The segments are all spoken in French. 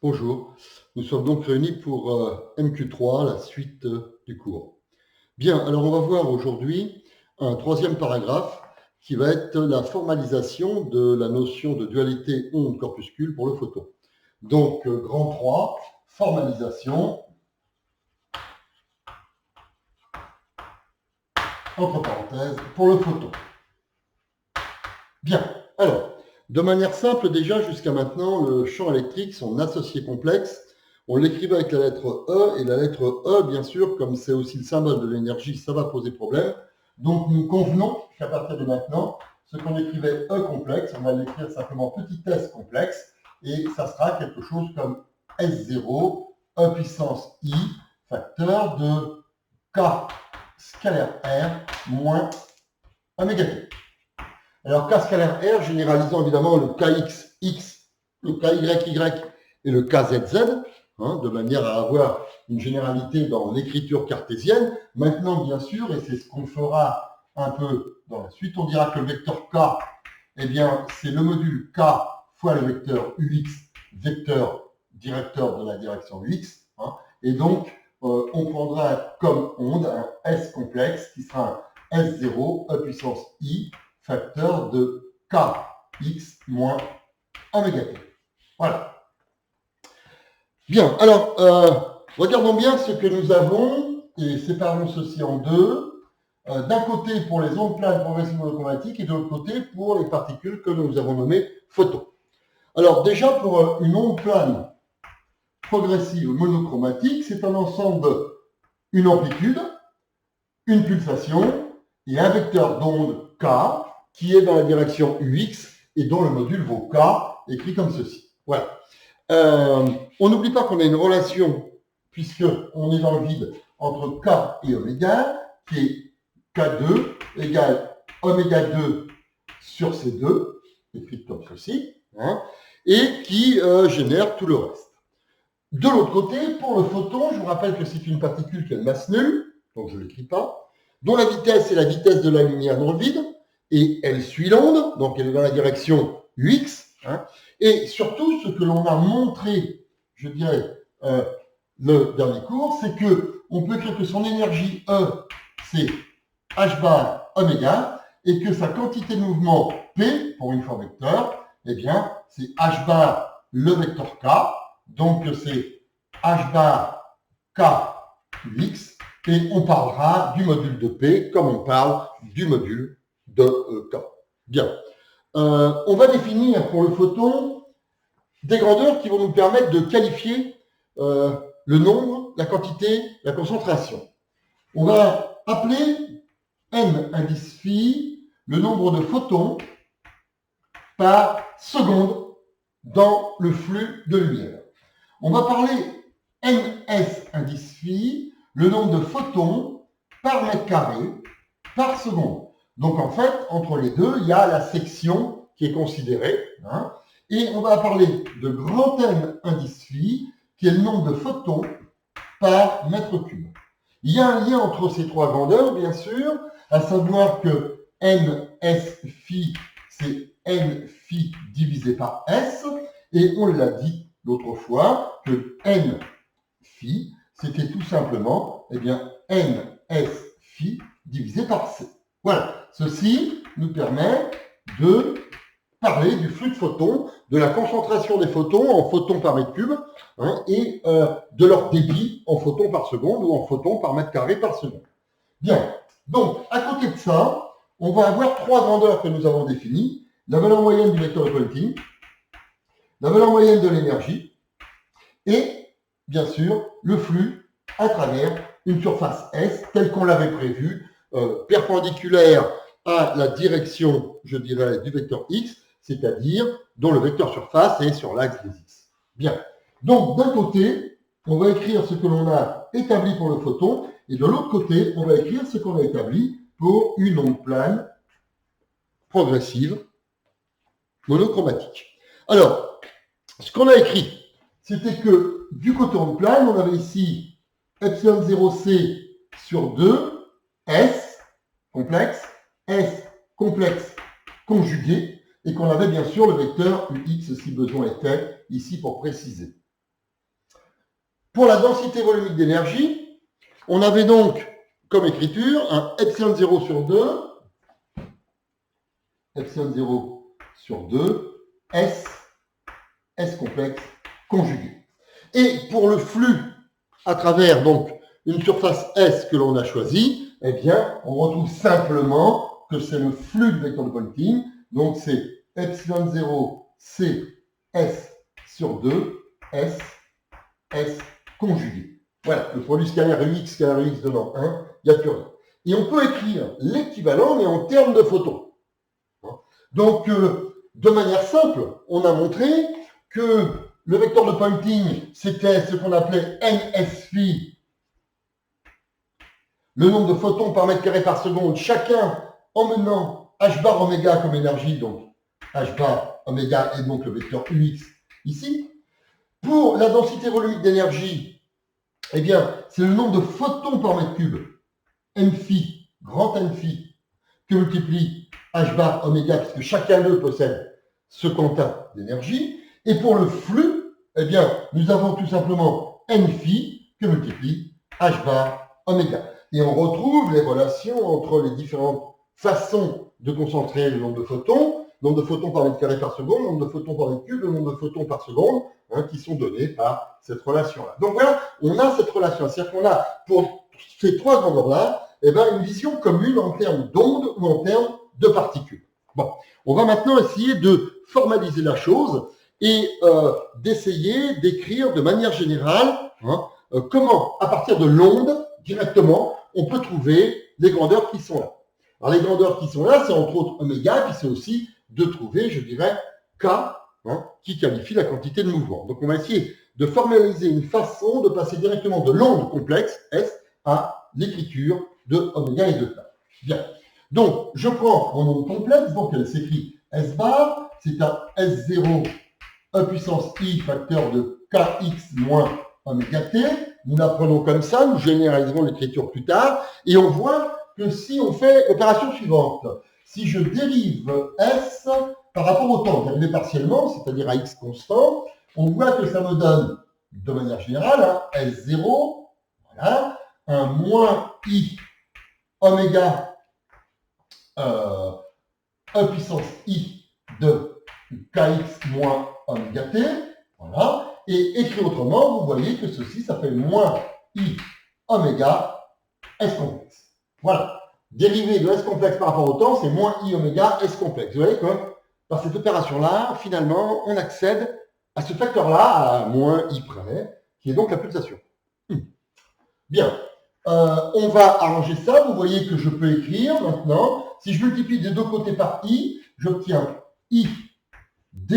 Bonjour, nous sommes donc réunis pour MQ3, la suite du cours. Bien, alors on va voir aujourd'hui un troisième paragraphe qui va être la formalisation de la notion de dualité onde-corpuscule pour le photon. Donc, grand 3, formalisation, entre parenthèses, pour le photon. Bien, alors, de manière simple déjà, jusqu'à maintenant, le champ électrique, son associé complexe, on l'écrivait avec la lettre E, et la lettre E, bien sûr, comme c'est aussi le symbole de l'énergie, ça va poser problème. Donc nous convenons qu'à partir de maintenant, ce qu'on écrivait E complexe, on va l'écrire simplement petit s complexe, et ça sera quelque chose comme S0, E puissance I, facteur de K scalaire R moins oméga T. Alors, K scalaire R, généralisant évidemment le KX, X, le KY, Y et le KZZ, de manière à avoir une généralité dans l'écriture cartésienne. Maintenant, bien sûr, et c'est ce qu'on fera un peu dans la suite, on dira que le vecteur K, eh bien, c'est le module K fois le vecteur UX, vecteur directeur de la direction UX. Et donc, on prendra comme onde un S complexe qui sera un S0, E puissance I, facteur de Kx moins oméga t. Voilà. Bien, alors, regardons bien ce que nous avons, et séparons ceci en deux. D'un côté pour les ondes planes progressives monochromatiques, et de l'autre côté pour les particules que nous avons nommées photons. Alors déjà, pour une onde plane progressive monochromatique, c'est un ensemble, une amplitude, une pulsation, et un vecteur d'onde K, qui est dans la direction UX et dont le module vaut K, écrit comme ceci. Voilà. On n'oublie pas qu'on a une relation, puisqu'on est dans le vide, entre K et oméga, qui est K2 égale oméga 2 sur C2, écrit comme ceci, et qui génère tout le reste. De l'autre côté, pour le photon, je vous rappelle que c'est une particule qui a une masse nulle, donc je ne l'écris pas, dont la vitesse est la vitesse de la lumière dans le vide, et elle suit l'onde, donc elle est dans la direction UX, et surtout, ce que l'on a montré, je dirais, le dernier cours, c'est qu'on peut écrire que son énergie E, c'est H bar oméga, et que sa quantité de mouvement P, pour une fois vecteur, eh bien, c'est H bar le vecteur K, donc c'est H bar K UX, et on parlera du module de P comme on parle du module de K. Bien. On va définir pour le photon des grandeurs qui vont nous permettre de qualifier le nombre, la quantité, la concentration. On va appeler n indice phi le nombre de photons par seconde dans le flux de lumière. On va parler ns indice phi, le nombre de photons par mètre carré par seconde. Donc en fait, entre les deux, il y a la section qui est considérée. Et on va parler de grand N indice phi, qui est le nombre de photons par mètre cube. Il y a un lien entre ces trois grandeurs, bien sûr, à savoir que ns phi, c'est n phi divisé par s, et on l'a dit l'autre fois, que n phi, c'était tout simplement, ns phi divisé par c. Voilà, ceci nous permet de parler du flux de photons, de la concentration des photons en photons par mètre cube, et de leur débit en photons par seconde ou en photons par mètre carré par seconde. Bien, donc à côté de ça, on va avoir trois grandeurs que nous avons définies, la valeur moyenne du vecteur de Poynting, la valeur moyenne de l'énergie, et bien sûr le flux à travers une surface S telle qu'on l'avait prévu, perpendiculaire à la direction, je dirais, du vecteur X, c'est-à-dire dont le vecteur surface est sur l'axe des X. Bien. Donc, d'un côté, on va écrire ce que l'on a établi pour le photon, et de l'autre côté, on va écrire ce qu'on a établi pour une onde plane progressive monochromatique. Alors, ce qu'on a écrit, c'était que du côté onde plane, on avait ici epsilon 0c sur 2, S complexe, S complexe conjugué, et qu'on avait bien sûr le vecteur UX si besoin était, ici pour préciser. Pour la densité volumique d'énergie, on avait donc comme écriture un epsilon 0 sur 2, epsilon 0 sur 2, S complexe conjugué. Et pour le flux à travers donc une surface S que l'on a choisie, eh bien, on retrouve simplement que c'est le flux du vecteur de Poynting. Donc, c'est epsilon 0 C S sur 2 S conjugué. Voilà, le produit scalaire UX devant 1, il n'y a plus rien. Et on peut écrire l'équivalent, mais en termes de photons. Donc, de manière simple, on a montré que le vecteur de Poynting, c'était ce qu'on appelait NSPhi, le nombre de photons par mètre carré par seconde, chacun emmenant h bar oméga comme énergie, donc h bar oméga est donc le vecteur UX ici. Pour la densité volumique d'énergie, eh bien, c'est le nombre de photons par mètre cube, nphi, grand nphi, que multiplie h bar oméga, puisque chacun d'eux possède ce quantin d'énergie. Et pour le flux, eh bien, nous avons tout simplement nphi que multiplie h bar oméga. Et on retrouve les relations entre les différentes façons de concentrer le nombre de photons par mètre carré par seconde, nombre de photons par mètre cube, le nombre de photons par seconde, qui sont donnés par cette relation-là. Donc voilà, on a cette relation. C'est-à-dire qu'on a, pour ces trois grandeurs-là, eh bien, une vision commune en termes d'ondes ou en termes de particules. Bon, on va maintenant essayer de formaliser la chose et d'essayer d'écrire de manière générale comment, à partir de l'onde, directement, on peut trouver les grandeurs qui sont là. Alors les grandeurs qui sont là, c'est entre autres oméga, puis c'est aussi de trouver, je dirais, K, qui qualifie la quantité de mouvement. Donc on va essayer de formaliser une façon de passer directement de l'onde complexe, S, à l'écriture de oméga et de K. Bien. Donc, je prends mon onde complexe, donc elle s'écrit S bar, c'est un S0 E puissance I facteur de Kx moins oméga T. Nous l'apprenons comme ça, nous généraliserons l'écriture plus tard, et on voit que si on fait l'opération suivante, si je dérive S par rapport au temps, dérivé partiellement, c'est-à-dire à X constant, on voit que ça me donne, de manière générale, S0, voilà, un moins I oméga E puissance I de Kx moins oméga T, voilà. Et écrit autrement, vous voyez que ceci, ça fait moins I oméga S complexe. Voilà. Dérivé de S complexe par rapport au temps, c'est moins I oméga S complexe. Vous voyez que par cette opération-là, finalement, on accède à ce facteur-là, à moins I près, qui est donc la pulsation. Bien. On va arranger ça. Vous voyez que je peux écrire maintenant. Si je multiplie des deux côtés par I, j'obtiens I d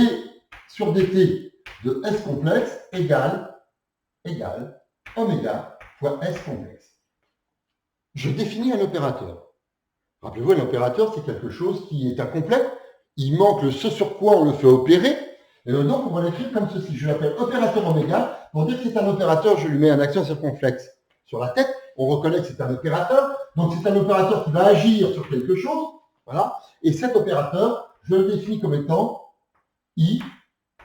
sur dt de S complexe égale oméga fois S complexe. Je définis un opérateur. Rappelez-vous, un opérateur, c'est quelque chose qui est incomplet. Il manque le ce sur quoi on le fait opérer. Et donc, on va l'écrire comme ceci. Je l'appelle opérateur oméga. Pour dire que c'est un opérateur, je lui mets un accent circonflexe sur la tête. On reconnaît que c'est un opérateur. Donc, c'est un opérateur qui va agir sur quelque chose. Voilà. Et cet opérateur, je le définis comme étant I,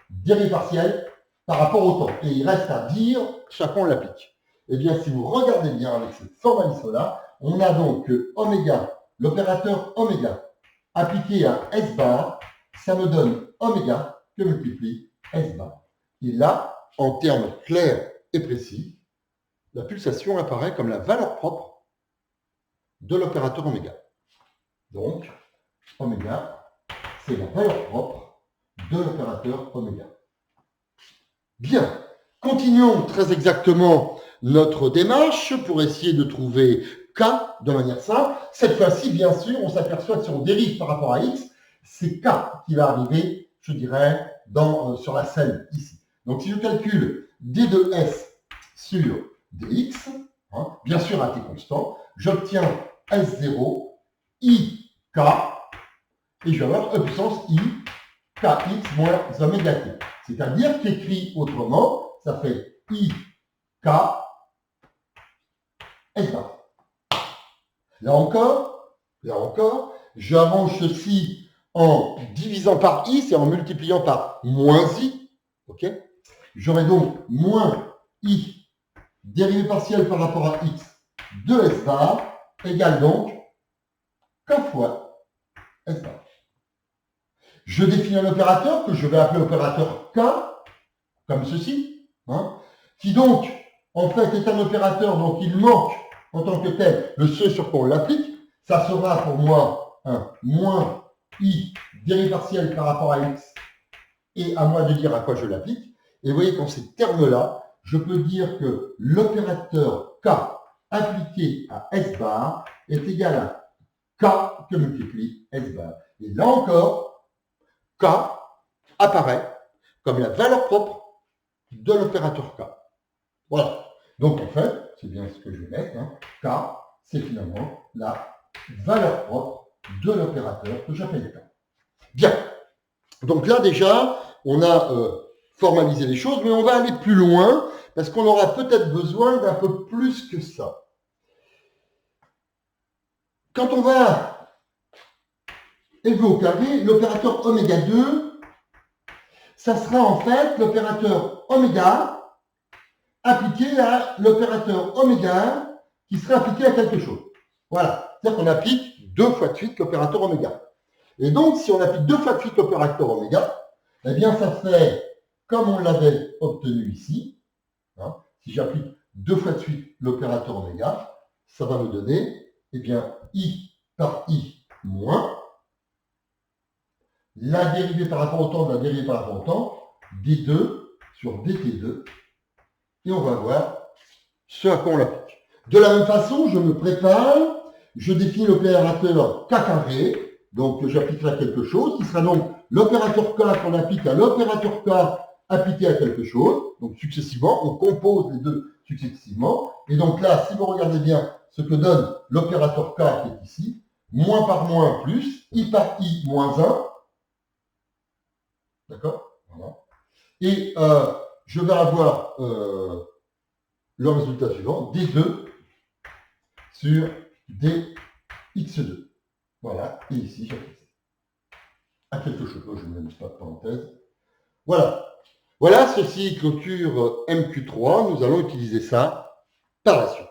dérivé partiel, par rapport au temps. Et il reste à dire, chacun l'applique. Eh bien, si vous regardez bien avec ce formalisme-là, on a donc oméga, l'opérateur oméga, appliqué à S bar, ça me donne oméga que multiplie S bar. Et là, en termes clairs et précis, la pulsation apparaît comme la valeur propre de l'opérateur oméga. Donc, oméga, c'est la valeur propre de l'opérateur oméga. Bien, continuons très exactement notre démarche pour essayer de trouver K de manière simple. Cette fois-ci, bien sûr, on s'aperçoit que si on dérive par rapport à X, c'est K qui va arriver, je dirais, sur la scène ici. Donc si je calcule D de S sur dx, bien sûr à t constant, j'obtiens S0 I K et je vais avoir E puissance I Kx moins oméga t. C'est-à-dire qu'écrit autrement, ça fait I K S bar. Là encore, j'arrange ceci en divisant par I, c'est en multipliant par moins I. Okay, j'aurai donc moins I dérivée partielle par rapport à x de S bar égale donc K fois S bar. Je définis un opérateur que je vais appeler opérateur K, comme ceci, hein, qui donc, en fait, est un opérateur dont il manque en tant que tel le ce sur quoi on l'applique. Ça sera pour moi un moins i dérivée partielle par rapport à x, et à moi de dire à quoi je l'applique. Et vous voyez qu'en ces termes-là, je peux dire que l'opérateur K appliqué à S bar est égal à K que multiplie S bar. Et là encore, K apparaît comme la valeur propre de l'opérateur K. Voilà. Donc en fait, c'est bien ce que je vais mettre. Hein. K, c'est finalement la valeur propre de l'opérateur que j'appelle K. Bien. Donc là déjà, on a formalisé les choses, mais on va aller plus loin parce qu'on aura peut-être besoin d'un peu plus que ça. Quand on va élever au carré, l'opérateur oméga 2, ça sera en fait l'opérateur oméga appliqué à l'opérateur oméga qui sera appliqué à quelque chose. Voilà. C'est-à-dire qu'on applique 2 fois de suite l'opérateur oméga. Et donc, si on applique 2 fois de suite l'opérateur oméga, eh bien, ça fait comme on l'avait obtenu ici. Hein, si j'applique 2 fois de suite l'opérateur oméga, ça va me donner, eh bien, i par i moins la dérivée par rapport au temps de la dérivée par rapport au temps, d2 sur dt2, et on va voir ce à quoi on l'applique. De la même façon, je me prépare, je définis l'opérateur k carré, donc j'appliquerai quelque chose, qui sera donc l'opérateur k qu'on applique à l'opérateur k appliqué à quelque chose, donc successivement, on compose les deux successivement, et donc là, si vous regardez bien ce que donne l'opérateur k qui est ici, moins par moins plus, i par i moins 1, d'accord, voilà. Et je vais avoir le résultat suivant, d2 sur dx2. Voilà, et ici, j'applique à quelque chose. Je ne mets pas de parenthèse. Voilà. Voilà, ceci clôture MQ3. Nous allons utiliser ça par la suite.